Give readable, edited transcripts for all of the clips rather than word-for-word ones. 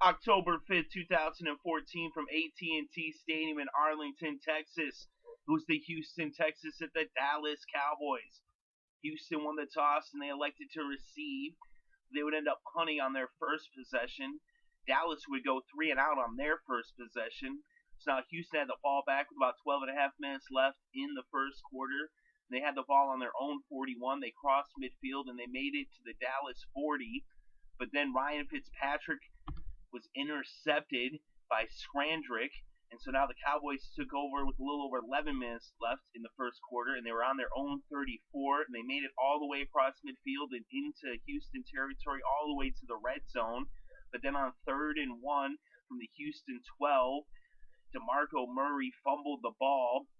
October 5th, 2014, from AT&T Stadium in Arlington, Texas. It was the Houston Texans at the Dallas Cowboys. Houston won the toss and they elected to receive. They would end up punting on their first possession. Dallas would go 3 and out on their first possession. So now Houston had the ball back with about 12 and a half minutes left in the first quarter. They had the ball on their own 41. They crossed midfield and they made it to the Dallas 40. But then Ryan Fitzpatrick was intercepted by Scrandrick. And so now the Cowboys took over with a little over 11 minutes left in the first quarter, and they were on their own 34, and they made it all the way across midfield and into Houston territory, all the way to the red zone. But then on 3rd and 1 from the Houston 12, DeMarco Murray fumbled the ball.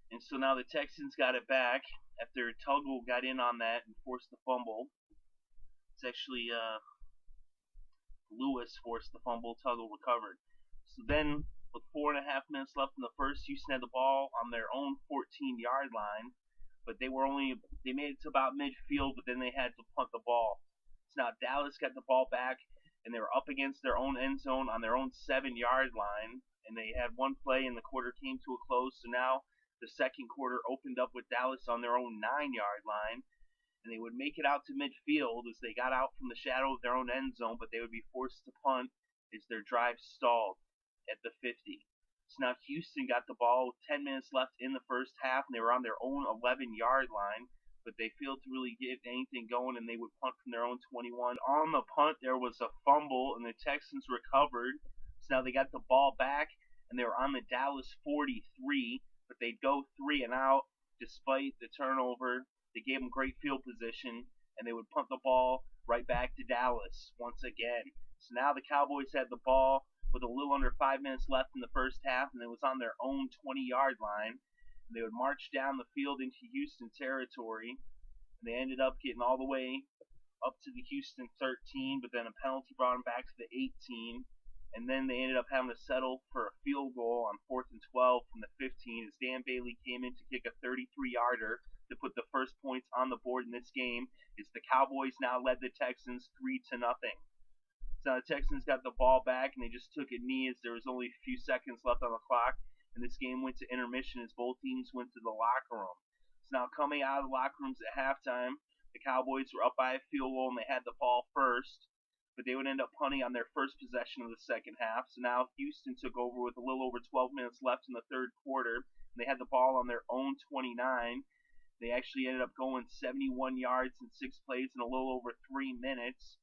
And so now the Texans got it back after Tuggle got in on that and forced the fumble. It's actually Lewis forced the fumble, Tuggle recovered. So then, with 4.5 minutes left in the first, Houston had the ball on their own 14-yard line, but they made it to about midfield, but then they had to punt the ball. So now Dallas got the ball back, and they were up against their own end zone on their own 7-yard line, and they had one play, and the quarter came to a close. So now the second quarter opened up with Dallas on their own 9-yard line, and they would make it out to midfield as they got out from the shadow of their own end zone, but they would be forced to punt as their drive stalled at the 50. So now Houston got the ball with 10 minutes left in the first half, and they were on their own 11-yard line, but they failed to really get anything going, and they would punt from their own 21. On the punt, there was a fumble, and the Texans recovered. So now they got the ball back, and they were on the Dallas 43, but they'd go 3 and out despite the turnover. They gave them great field position, and they would punt the ball right back to Dallas once again. So now the Cowboys had the ball with a little under 5 minutes left in the first half, and it was on their own 20-yard line. And they would march down the field into Houston territory, and they ended up getting all the way up to the Houston 13, but then a penalty brought them back to the 18, and then they ended up having to settle for a field goal on 4th and 12 from the 15 as Dan Bailey came in to kick a 33-yarder to put the first points on the board in this game, as the Cowboys now led the Texans 3-0. So the Texans got the ball back, and they just took a knee as there was only a few seconds left on the clock, and this game went to intermission as both teams went to the locker room. So now coming out of the locker rooms at halftime, the Cowboys were up by a field goal, and they had the ball first, but they would end up punting on their first possession of the second half. So now Houston took over with a little over 12 minutes left in the third quarter, and they had the ball on their own 29. They actually ended up going 71 yards in 6 plays in a little over 3 minutes.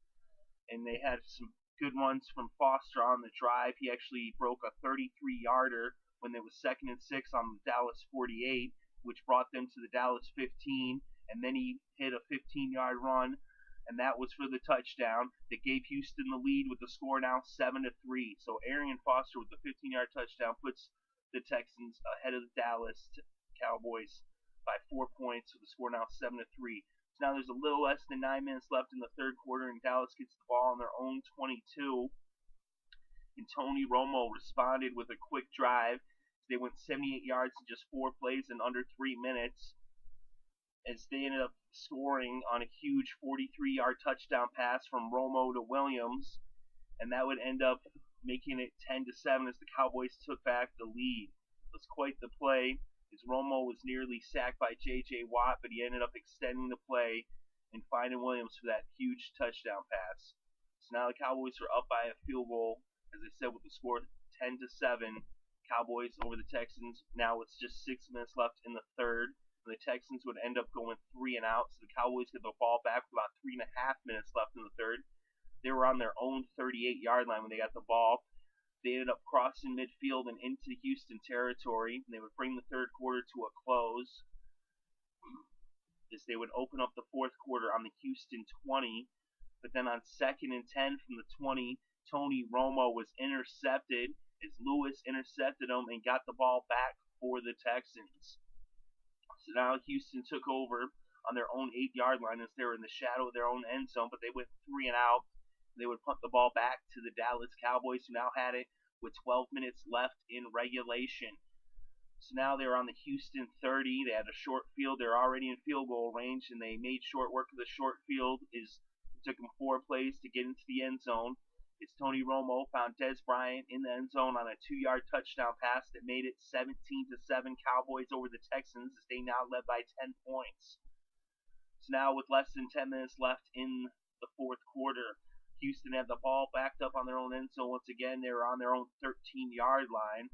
And they had some good runs from Foster on the drive. He actually broke a 33-yarder when there was 2nd and 6 on the Dallas 48, which brought them to the Dallas 15. And then he hit a 15-yard run, and that was for the touchdown that gave Houston the lead with the score now 7-3. So Arian Foster with the 15-yard touchdown puts the Texans ahead of the Dallas Cowboys by 4 points, with the score now 7-3. So now there's a little less than 9 minutes left in the third quarter, and Dallas gets the ball on their own 22. And Tony Romo responded with a quick drive. They went 78 yards in just 4 plays in under 3 minutes, as they ended up scoring on a huge 43-yard touchdown pass from Romo to Williams, and that would end up making it 10-7 as the Cowboys took back the lead. It was quite the play, as Romo was nearly sacked by J.J. Watt, but he ended up extending the play and finding Williams for that huge touchdown pass. So now the Cowboys are up by a field goal, as I said, with the score 10-7. Cowboys over the Texans. Now it's just 6 minutes left in the third, and the Texans would end up going 3 and out. So the Cowboys get the ball back with about 3.5 minutes left in the third. They were on their own 38-yard line when they got the ball. They ended up crossing midfield and into Houston territory, and they would bring the third quarter to a close, as they would open up the fourth quarter on the Houston 20. But then on 2nd and 10 from the 20, Tony Romo was intercepted, as Lewis intercepted him and got the ball back for the Texans. So now Houston took over on their own 8-yard line as they were in the shadow of their own end zone, but they went 3 and out. They would punt the ball back to the Dallas Cowboys, who now had it with 12 minutes left in regulation. So now they were on the Houston 30. They had a short field. They're already in field goal range, and they made short work of the short field. It took them 4 plays to get into the end zone. is Tony Romo found Dez Bryant in the end zone on a 2-yard touchdown pass that made it 17-7 Cowboys over the Texans as they now led by 10 points. So now with less than 10 minutes left in the fourth quarter, Houston had the ball backed up on their own end zone. Once again, they were on their own 13-yard line,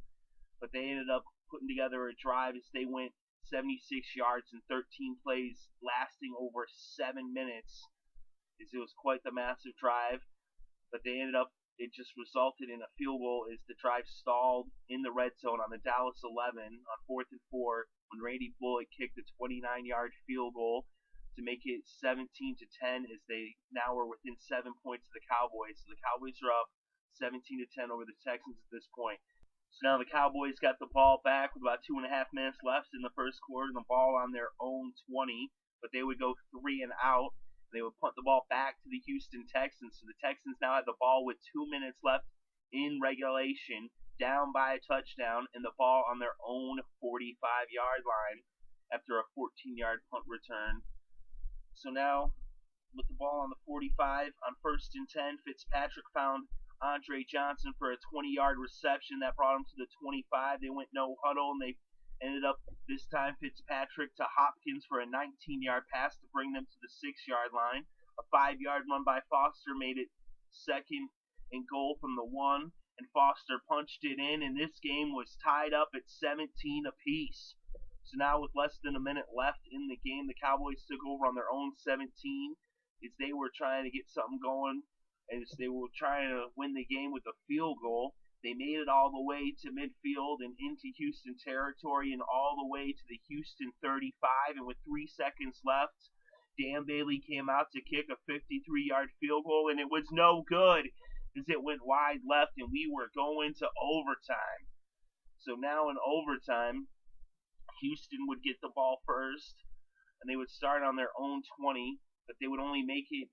but they ended up putting together a drive as they went 76 yards and 13 plays lasting over 7 minutes. It was quite the massive drive. But it just resulted in a field goal as the drive stalled in the red zone on the Dallas 11 on 4th and 4 when Randy Bullock kicked a 29-yard field goal to make it 17-10 as they now are within 7 points of the Cowboys. So the Cowboys are up 17-10 over the Texans at this point. So now the Cowboys got the ball back with about 2.5 minutes left in the first quarter and the ball on their own 20, but they would go 3 and out. They would punt the ball back to the Houston Texans. So the Texans now had the ball with 2 minutes left in regulation, down by a touchdown, and the ball on their own 45-yard line after a 14-yard punt return. So now, with the ball on the 45, on 1st and 10, Fitzpatrick found Andre Johnson for a 20-yard reception that brought him to the 25. They went no huddle, and they ended up this time Fitzpatrick to Hopkins for a 19-yard pass to bring them to the 6-yard line. A 5-yard run by Foster made it 2nd and goal from the 1, and Foster punched it in, and this game was tied up at 17 apiece. So now with less than a minute left in the game, the Cowboys took over on their own 17 as they were trying to get something going, as they were trying to win the game with a field goal. They made it all the way to midfield and into Houston territory and all the way to the Houston 35. And with 3 seconds left, Dan Bailey came out to kick a 53-yard field goal, and it was no good as it went wide left, and we were going to overtime. So now in overtime, Houston would get the ball first, and they would start on their own 20. But they would only make it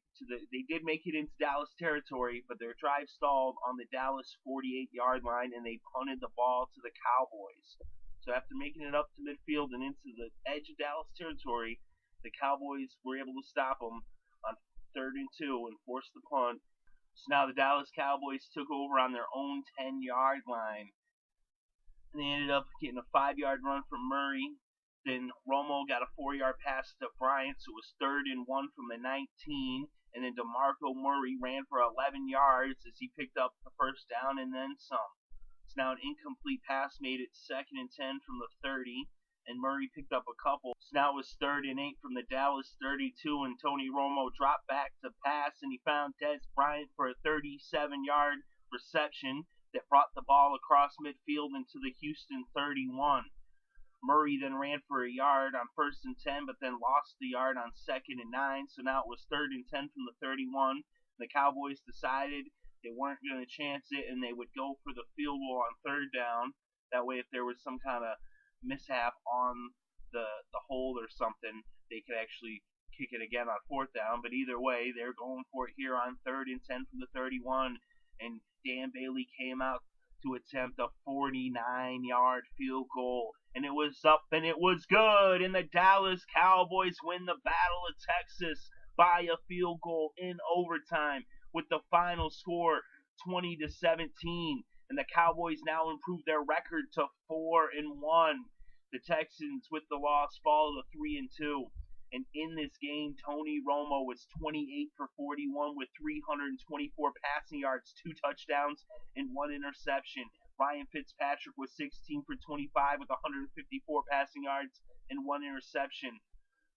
they did make it into Dallas territory, but their drive stalled on the Dallas 48-yard line, and they punted the ball to the Cowboys. So after making it up to midfield and into the edge of Dallas territory, the Cowboys were able to stop them on 3rd and 2 and force the punt. So now the Dallas Cowboys took over on their own 10-yard line. And they ended up getting a 5-yard run from Murray. Then Romo got a 4-yard pass to Bryant, so it was 3rd and 1 from the 19. And then DeMarco Murray ran for 11 yards as he picked up the first down and then some. So now an incomplete pass made it 2nd and 10 from the 30, and Murray picked up a couple. So now it was 3rd and 8 from the Dallas 32, and Tony Romo dropped back to pass, and he found Dez Bryant for a 37-yard reception that brought the ball across midfield into the Houston 31. Murray then ran for a yard on 1st and 10, but then lost the yard on 2nd and 9. So now it was 3rd and 10 from the 31. The Cowboys decided they weren't going to chance it, and they would go for the field goal on 3rd down. That way, if there was some kind of mishap on the hold or something, they could actually kick it again on 4th down. But either way, they're going for it here on 3rd and 10 from the 31. And Dan Bailey came out to attempt a 49-yard field goal. And it was up and it was good. And the Dallas Cowboys win the Battle of Texas by a field goal in overtime with the final score 20-17. And the Cowboys now improve their record to 4-1. The Texans with the loss fall to 3-2. And in this game, Tony Romo was 28 for 41 with 324 passing yards, 2 touchdowns, and 1 interception. Ryan Fitzpatrick was 16 for 25 with 154 passing yards and 1 interception.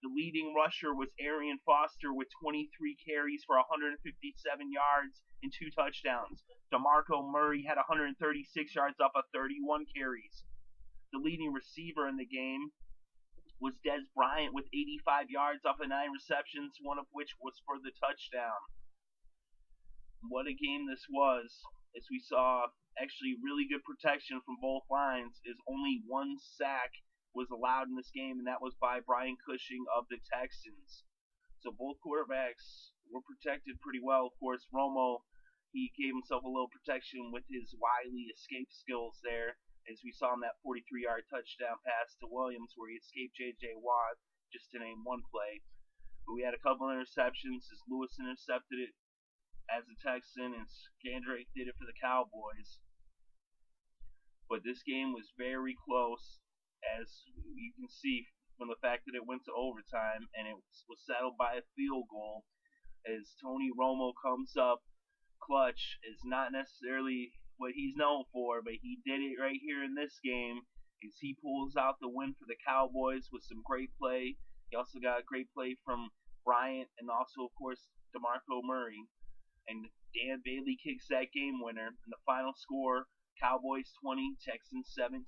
The leading rusher was Arian Foster with 23 carries for 157 yards and 2 touchdowns. DeMarco Murray had 136 yards off of 31 carries. The leading receiver in the game was Dez Bryant with 85 yards off of 9 receptions, one of which was for the touchdown. What a game this was, as we saw actually really good protection from both lines, as only 1 sack was allowed in this game, and that was by Brian Cushing of the Texans. So both quarterbacks were protected pretty well. Of course, Romo, he gave himself a little protection with his wily escape skills there, as we saw in that 43-yard touchdown pass to Williams where he escaped J.J. Watt, just to name one play. But we had a couple interceptions as Lewis intercepted it as a Texan, and Skandrake did it for the Cowboys. But this game was very close, as you can see from the fact that it went to overtime, and it was settled by a field goal. As Tony Romo comes up clutch, is not necessarily what he's known for, but he did it right here in this game. As he pulls out the win for the Cowboys with some great play. He also got a great play from Bryant and also, of course, DeMarco Murray. And Dan Bailey kicks that game winner. And the final score, Cowboys 20, Texans 17.